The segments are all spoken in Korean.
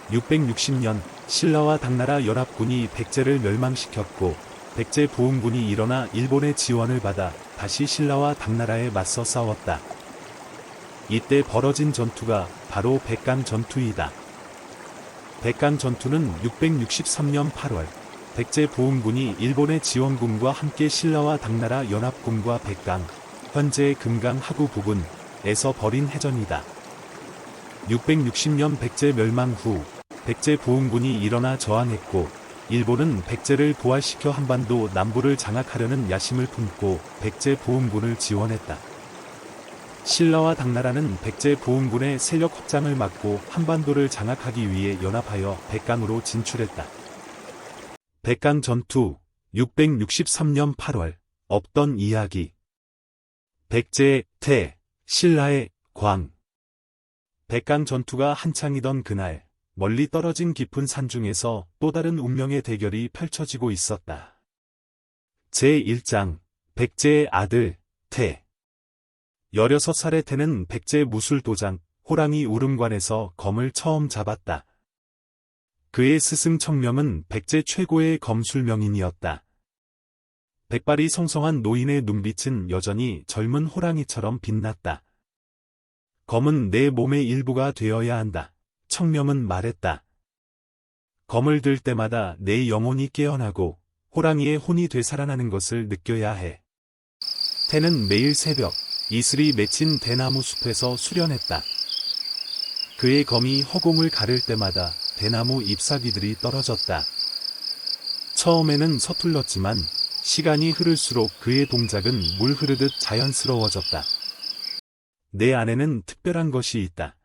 660년 신라와 당나라 연합군이 백제를 멸망시켰고 백제 부흥군이 일어나 일본의 지원을 받아 다시 신라와 당나라에 맞서 싸웠다. 이때 벌어진 전투가 바로 백강 전투이다. 백강 전투는 663년 8월 백제 부흥군이 일본의 지원군과 함께 신라와 당나라 연합군과 백강, 현재의 금강 하구 부근에서 벌인 해전이다. 660년 백제 멸망 후 백제 부흥군이 일어나 저항했고 일본은 백제를 부활시켜 한반도 남부를 장악하려는 야심을 품고 백제 부흥군을 지원했다. 신라와 당나라는 백제 부흥군의 세력 확장을 막고 한반도를 장악하기 위해 연합하여 백강으로 진출했다. 백강 전투 663년 8월 없던 이야기. 백제의 태, 신라의 광. 백강 전투가 한창이던 그날 멀리 떨어진 깊은 산중에서 또 다른 운명의 대결이 펼쳐지고 있었다. 제1장 백제의 아들 태. 16살의 태는 백제 무술도장 호랑이 울음관에서 검을 처음 잡았다. 그의 스승 청명은 백제 최고의 검술명인이었다. 백발이 성성한 노인의 눈빛은 여전히 젊은 호랑이처럼 빛났다. 검은 내 몸의 일부가 되어야 한다. 청명은 말했다. 검을 들 때마다 내 영혼이 깨어나고 호랑이의 혼이 되살아나는 것을 느껴야 해. 태는 매일 새벽 이슬이 맺힌 대나무 숲에서 수련했다. 그의 검이 허공을 가를 때마다 대나무 잎사귀들이 떨어졌다. 처음에는 서툴렀지만 시간이 흐를수록 그의 동작은 물 흐르듯 자연스러워졌다. 내 안에는 특별한 것이 있다.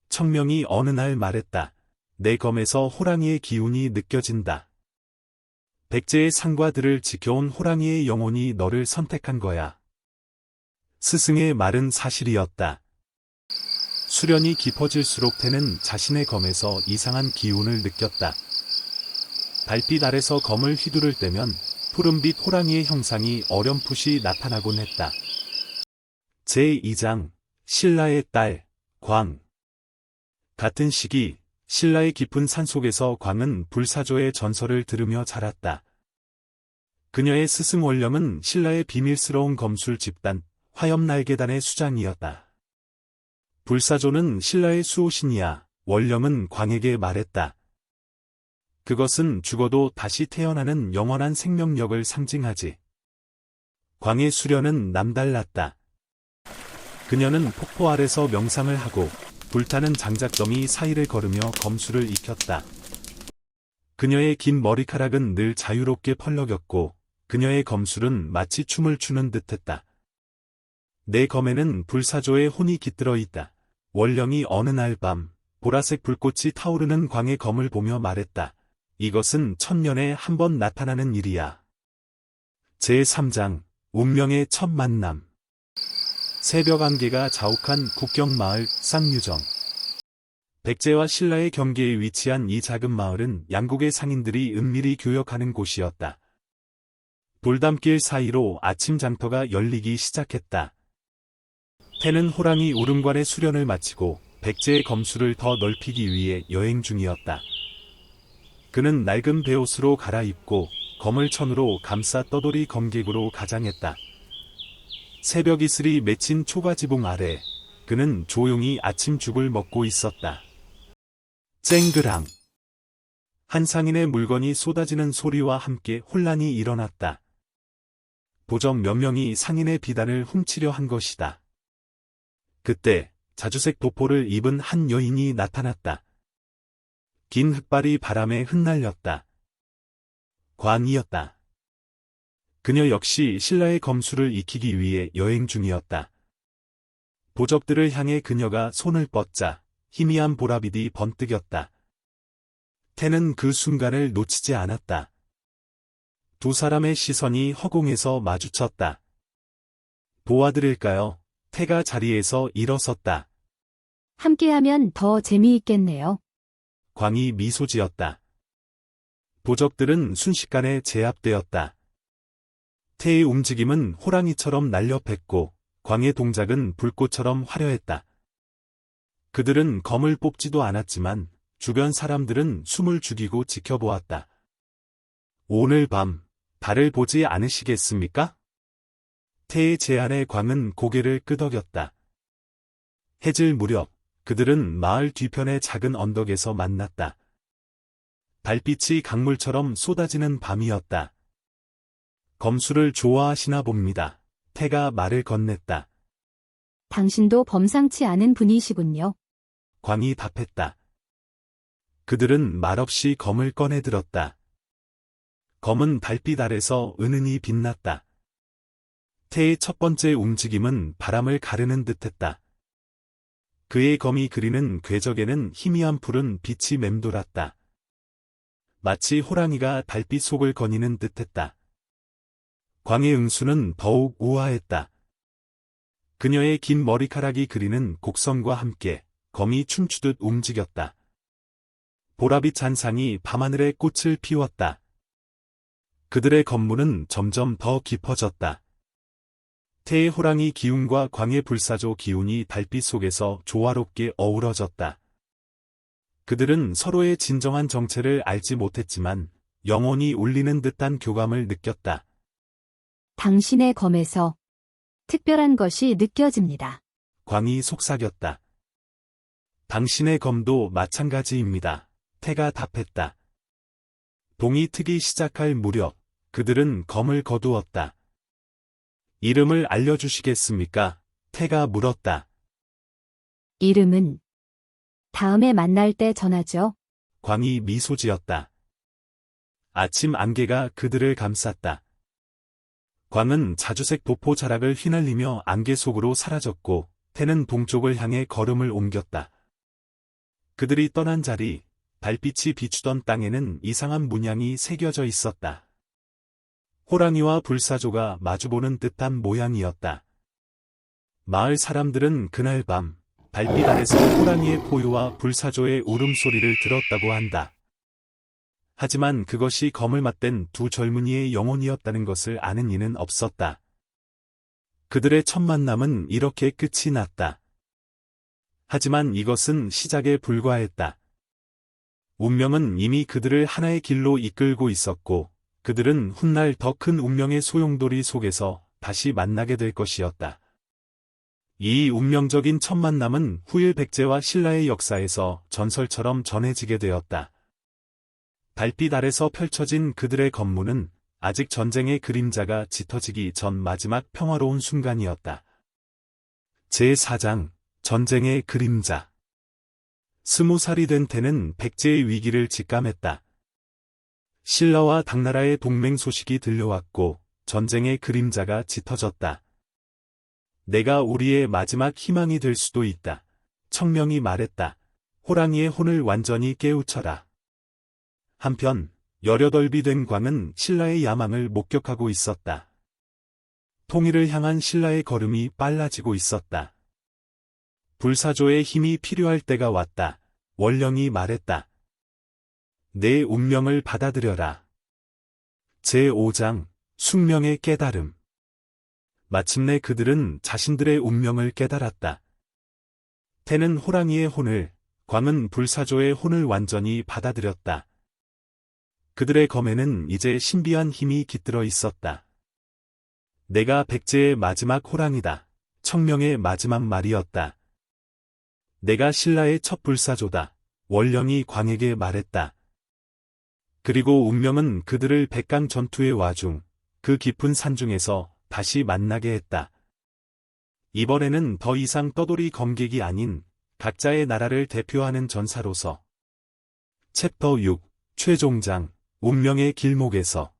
청명이 어느 날 말했다. 내 검에서 호랑이의 기운이 느껴진다. 백제의 상과들을 지켜온 호랑이의 영혼이 너를 선택한 거야. 스승의 말은 사실이었다. 수련이 깊어질수록 태는 자신의 검에서 이상한 기운을 느꼈다. 달빛 아래서 검을 휘두를 때면 푸른빛 호랑이의 형상이 어렴풋이 나타나곤 했다. 제2장 신라의 딸, 광. 같은 시기 신라의 깊은 산속에서 광은 불사조의 전설을 들으며 자랐다. 그녀의 스승 원령은 신라의 비밀스러운 검술 집단 화염날개단의 수장이었다. 불사조는 신라의 수호신이야. 원령은 광에게 말했다. 그것은 죽어도 다시 태어나는 영원한 생명력을 상징하지. 광의 수련은 남달랐다. 그녀는 폭포 아래서 명상을 하고 불타는 장작더미 사이를 걸으며 검술을 익혔다. 그녀의 긴 머리카락은 늘 자유롭게 펄럭였고 그녀의 검술은 마치 춤을 추는 듯했다. 내 검에는 불사조의 혼이 깃들어 있다. 원령이 어느 날 밤 보라색 불꽃이 타오르는 광의 검을 보며 말했다. 이것은 천년에 한 번 나타나는 일이야. 제3장 운명의 첫 만남. 새벽 안개가 자욱한 국경마을 쌍유정. 백제와 신라의 경계에 위치한 이 작은 마을은 양국의 상인들이 은밀히 교역하는 곳이었다. 돌담길 사이로 아침 장터가 열리기 시작했다. 태는 호랑이 울음관의 수련을 마치고 백제의 검술을 더 넓히기 위해 여행 중이었다. 그는 낡은 베옷으로 갈아입고 검을 천으로 감싸 떠돌이 검객으로 가장했다. 새벽 이슬이 맺힌 초가지붕 아래 그는 조용히 아침죽을 먹고 있었다. 쨍그랑. 한 상인의 물건이 쏟아지는 소리와 함께 혼란이 일어났다. 도적 몇 명이 상인의 비단을 훔치려 한 것이다. 그때 자주색 도포를 입은 한 여인이 나타났다. 긴 흑발이 바람에 흩날렸다. 관이었다. 그녀 역시 신라의 검술을 익히기 위해 여행 중이었다. 도적들을 향해 그녀가 손을 뻗자 희미한 보라빛이 번뜩였다. 태는 그 순간을 놓치지 않았다. 두 사람의 시선이 허공에서 마주쳤다. 도와드릴까요? 태가 자리에서 일어섰다. 함께하면 더 재미있겠네요. 광이 미소 지었다. 도적들은 순식간에 제압되었다. 태의 움직임은 호랑이처럼 날렵했고 광의 동작은 불꽃처럼 화려했다. 그들은 검을 뽑지도 않았지만 주변 사람들은 숨을 죽이고 지켜보았다. 오늘 밤, 달을 보지 않으시겠습니까? 태의 제안에 광은 고개를 끄덕였다. 해질 무렵, 그들은 마을 뒤편의 작은 언덕에서 만났다. 달빛이 강물처럼 쏟아지는 밤이었다. 검술을 좋아하시나 봅니다. 태가 말을 건넸다. 당신도 범상치 않은 분이시군요. 광이 답했다. 그들은 말없이 검을 꺼내 들었다. 검은 달빛 아래서 은은히 빛났다. 태의 첫 번째 움직임은 바람을 가르는 듯했다. 그의 검이 그리는 궤적에는 희미한 푸른 빛이 맴돌았다. 마치 호랑이가 달빛 속을 거니는 듯했다. 광의 응수는 더욱 우아했다. 그녀의 긴 머리카락이 그리는 곡선과 함께 검이 춤추듯 움직였다. 보라빛 잔상이 밤하늘에 꽃을 피웠다. 그들의 검문은 점점 더 깊어졌다. 태의 호랑이 기운과 광의 불사조 기운이 달빛 속에서 조화롭게 어우러졌다. 그들은 서로의 진정한 정체를 알지 못했지만 영혼이 울리는 듯한 교감을 느꼈다. 당신의 검에서 특별한 것이 느껴집니다. 광이 속삭였다. 당신의 검도 마찬가지입니다. 태가 답했다. 동이 트기 시작할 무렵 그들은 검을 거두었다. 이름을 알려주시겠습니까? 태가 물었다. 이름은 다음에 만날 때 전하죠. 광이 미소 지었다. 아침 안개가 그들을 감쌌다. 광은 자주색 도포 자락을 휘날리며 안개 속으로 사라졌고 태는 동쪽을 향해 걸음을 옮겼다. 그들이 떠난 자리, 달빛이 비추던 땅에는 이상한 문양이 새겨져 있었다. 호랑이와 불사조가 마주보는 듯한 모양이었다. 마을 사람들은 그날 밤 달빛 아래서 호랑이의 포효와 불사조의 울음소리를 들었다고 한다. 하지만 그것이 검을 맞댄 두 젊은이의 영혼이었다는 것을 아는 이는 없었다. 그들의 첫 만남은 이렇게 끝이 났다. 하지만 이것은 시작에 불과했다. 운명은 이미 그들을 하나의 길로 이끌고 있었고, 그들은 훗날 더 큰 운명의 소용돌이 속에서 다시 만나게 될 것이었다. 이 운명적인 첫 만남은 후일 백제와 신라의 역사에서 전설처럼 전해지게 되었다. 달빛 아래서 펼쳐진 그들의 검문은 아직 전쟁의 그림자가 짙어지기 전 마지막 평화로운 순간이었다. 제4장 전쟁의 그림자. 20살이 된 태는 백제의 위기를 직감했다. 신라와 당나라의 동맹 소식이 들려왔고 전쟁의 그림자가 짙어졌다. 내가 우리의 마지막 희망이 될 수도 있다. 청명이 말했다. 호랑이의 혼을 완전히 깨우쳐라. 한편 18이 된 광은 신라의 야망을 목격하고 있었다. 통일을 향한 신라의 걸음이 빨라지고 있었다. 불사조의 힘이 필요할 때가 왔다. 원령이 말했다. 내 운명을 받아들여라. 제5장 숙명의 깨달음. 마침내 그들은 자신들의 운명을 깨달았다. 태는 호랑이의 혼을, 광은 불사조의 혼을 완전히 받아들였다. 그들의 검에는 이제 신비한 힘이 깃들어 있었다. 내가 백제의 마지막 호랑이다. 청명의 마지막 말이었다. 내가 신라의 첫 불사조다. 원령이 광에게 말했다. 그리고 운명은 그들을 백강 전투의 와중, 그 깊은 산중에서 다시 만나게 했다. 이번에는 더 이상 떠돌이 검객이 아닌 각자의 나라를 대표하는 전사로서. 챕터 6, 최종장, 운명의 길목에서.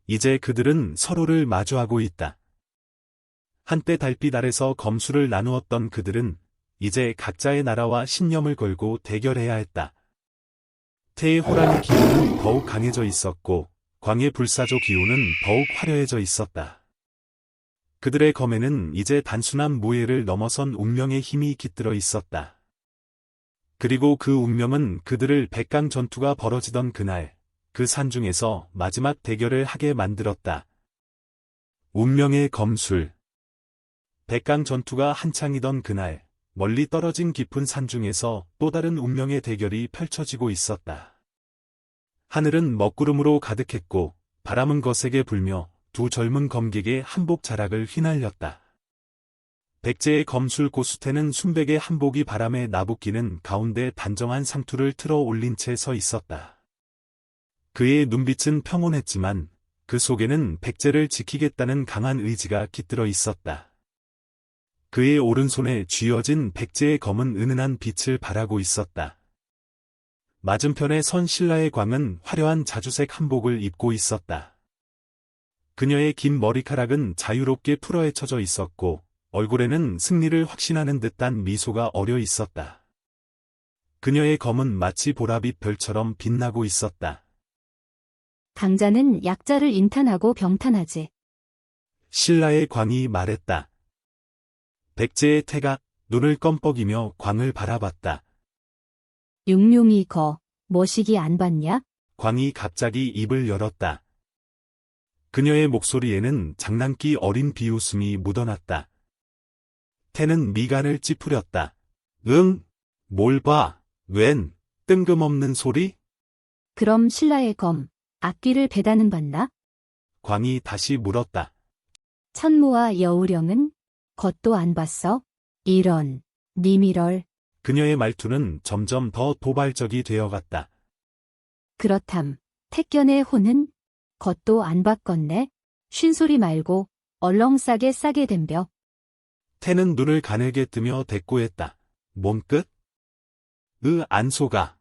이제 그들은 서로를 마주하고 있다. 한때 달빛 아래서 검술을 나누었던 그들은 이제 각자의 나라와 신념을 걸고 대결해야 했다. 태의 호랑이 기운은 더욱 강해져 있었고 광의 불사조 기운은 더욱 화려해져 있었다. 그들의 검에는 이제 단순한 무예를 넘어선 운명의 힘이 깃들어 있었다. 그리고 그 운명은 그들을 백강 전투가 벌어지던 그날, 그 산중에서 마지막 대결을 하게 만들었다. 운명의 검술. 백강 전투가 한창이던 그날, 멀리 떨어진 깊은 산중에서 또 다른 운명의 대결이 펼쳐지고 있었다. 하늘은 먹구름으로 가득했고 바람은 거세게 불며 두 젊은 검객의 한복 자락을 휘날렸다. 백제의 검술 고수태는 순백의 한복이 바람에 나부끼는 가운데 단정한 상투를 틀어 올린 채 서 있었다. 그의 눈빛은 평온했지만 그 속에는 백제를 지키겠다는 강한 의지가 깃들어 있었다. 그의 오른손에 쥐어진 백제의 검은 은은한 빛을 발하고 있었다. 맞은편에 선 신라의 광은 화려한 자주색 한복을 입고 있었다. 그녀의 긴 머리카락은 자유롭게 풀어헤쳐져 있었고 얼굴에는 승리를 확신하는 듯한 미소가 어려 있었다. 그녀의 검은 마치 보랏빛 별처럼 빛나고 있었다. 강자는 약자를 인탄하고 병탄하지. 신라의 광이 말했다. 백제의 태가 눈을 껌뻑이며 광을 바라봤다. 육룡이 머시기 안 봤냐? 광이 갑자기 입을 열었다. 그녀의 목소리에는 장난기 어린 비웃음이 묻어났다. 태는 미간을 찌푸렸다. 응? 뭘 봐? 웬? 뜬금없는 소리? 그럼 신라의 검, 악기를 배다는 봤나? 광이 다시 물었다. 천무와 여우령은? 겉도 안 봤어? 이런, 니미럴. 그녀의 말투는 점점 더 도발적이 되어갔다. 그렇담, 택견의 혼은? 겉도 안 봤건네? 쉰소리 말고, 얼렁싸게 싸게 댐벼. 태는 눈을 가늘게 뜨며 대꾸했다. 몸끝? 안 속아.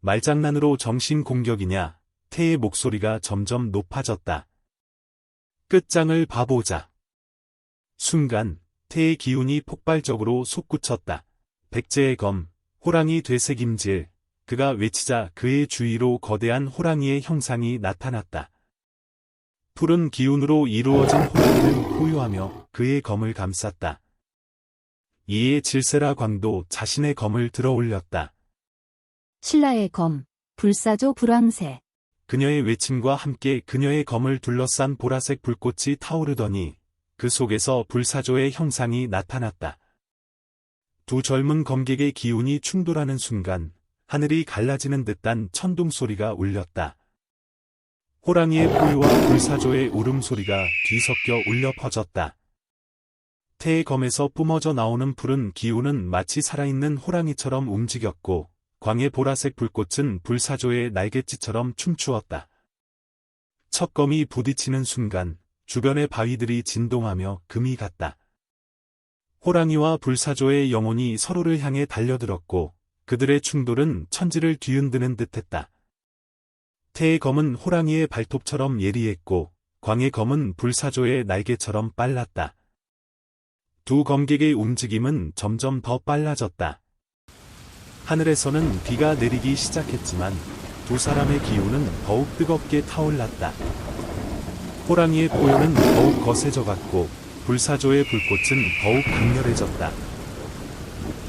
말장난으로 정신 공격이냐? 태의 목소리가 점점 높아졌다. 끝장을 봐보자. 순간 태의 기운이 폭발적으로 솟구쳤다. 백제의 검, 호랑이 되새김질. 그가 외치자 그의 주위로 거대한 호랑이의 형상이 나타났다. 푸른 기운으로 이루어진 호랑이는 포효하며 그의 검을 감쌌다. 이에 질세라 광도 자신의 검을 들어 올렸다. 신라의 검, 불사조 불황새. 그녀의 외침과 함께 그녀의 검을 둘러싼 보라색 불꽃이 타오르더니 그 속에서 불사조의 형상이 나타났다. 두 젊은 검객의 기운이 충돌하는 순간 하늘이 갈라지는 듯한 천둥 소리가 울렸다. 호랑이의 포유와 불사조의 울음소리가 뒤섞여 울려 퍼졌다. 태의 검에서 뿜어져 나오는 푸른 기운은 마치 살아있는 호랑이처럼 움직였고 광의 보라색 불꽃은 불사조의 날갯짓처럼 춤추었다. 첫 검이 부딪히는 순간 주변의 바위들이 진동하며 금이 갔다. 호랑이와 불사조의 영혼이 서로를 향해 달려들었고 그들의 충돌은 천지를 뒤흔드는 듯했다. 태의 검은 호랑이의 발톱처럼 예리했고 광의 검은 불사조의 날개처럼 빨랐다. 두 검객의 움직임은 점점 더 빨라졌다. 하늘에서는 비가 내리기 시작했지만 두 사람의 기운은 더욱 뜨겁게 타올랐다. 호랑이의 포효는 더욱 거세져갔고 불사조의 불꽃은 더욱 강렬해졌다.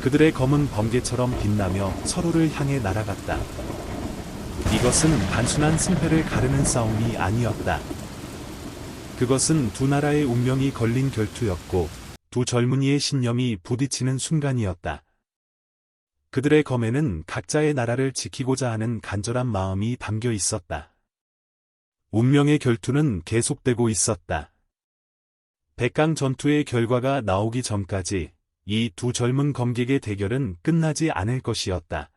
그들의 검은 번개처럼 빛나며 서로를 향해 날아갔다. 이것은 단순한 승패를 가르는 싸움이 아니었다. 그것은 두 나라의 운명이 걸린 결투였고 두 젊은이의 신념이 부딪히는 순간이었다. 그들의 검에는 각자의 나라를 지키고자 하는 간절한 마음이 담겨 있었다. 운명의 결투는 계속되고 있었다. 백강 전투의 결과가 나오기 전까지 이 두 젊은 검객의 대결은 끝나지 않을 것이었다.